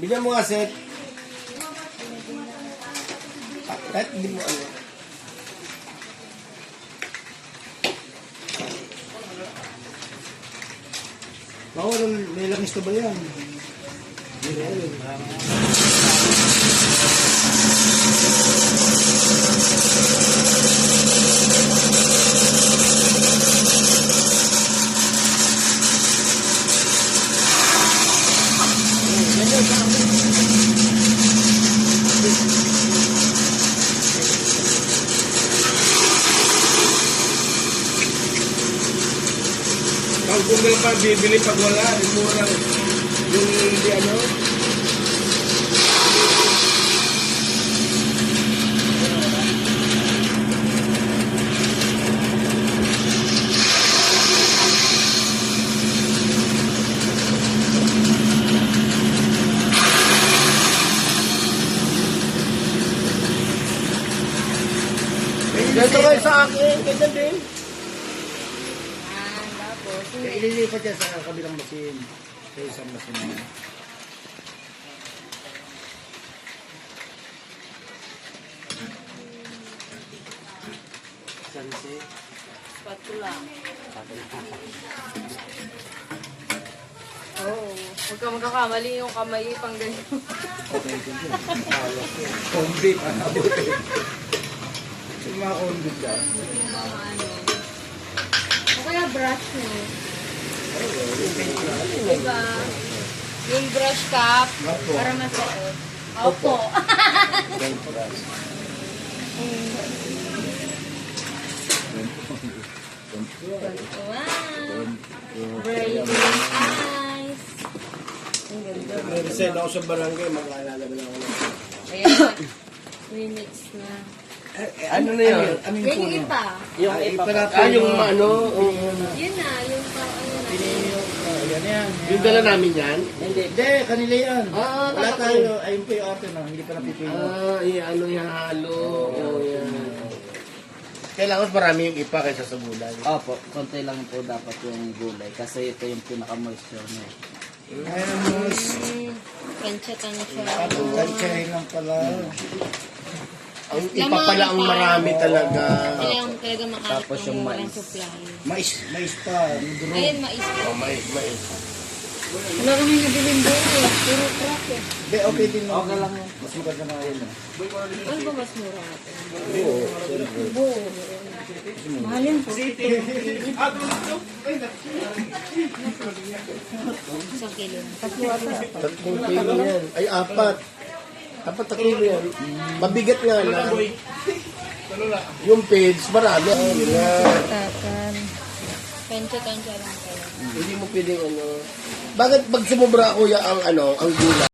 Bigyan mo nga, Seth. Kahit hindi mo ano. Bawal, may langis na ba yan? Hindi na yun. Ang Google pa bibili pag wala, yung mura lang. Yung hindi ano. Ganito kayo sa akin, ganyan din. Kaya ililipat yan sa kabilang masin. Sa isang masin na. Sanse. Spatula. Oo. Huwag ka magkakamali yung kamay pang ganyan. Okay, ganyan. Kombi pa na buti. Yung mga kombi ka. Yung mga ano. O kaya brush mo. Diba? Yung brush cap. Opo. Para masuot. Opo. Wow. Bright eyes. Ang ganda. Resign ako sa barangay, mag-aalala na lang ako. Ayan. Minutes na. Ano na yun? Ano yung Yung puno? ipa. Yung ipa. Yung ano? Yun na. Yung ano na. Yan yan. Yung dala namin yan? Hindi, kanila yan. Ah, Wala tayo. Ayun po yung ate na. Hindi pa napipili. Ano yung halo. Oh, yan. Kailangan marami yung ipa kaysa sa gulay. Opo, konti lang po dapat yung gulay kasi ito yung pinaka-moisture niya. Ayun mo. Tansya-tansya. Tansyahin lang pala. Ang ipa pala ang marami talaga. Kailangan talaga makalat Tapos ng yung murang mais. supply. Mais pa. Maduro. Ayun, mais. Oh, mais. Wala kami nabiling buo. Puro crap eh. Hindi, okay din. Okay lang yan. Mas maganda na yun. Ano ba mas mura natin? Oo. Buo. Mahal yun po. Isang kilo. 3 kilo yan. Ay, 4. Dapat 3 kilo yan. Mabigat nga lang. Yung page, marami. Takan. Tansya-tansya lang kayo. Hindi mo pwedeng ano. Bakit pag sumubra kuya ang gulay?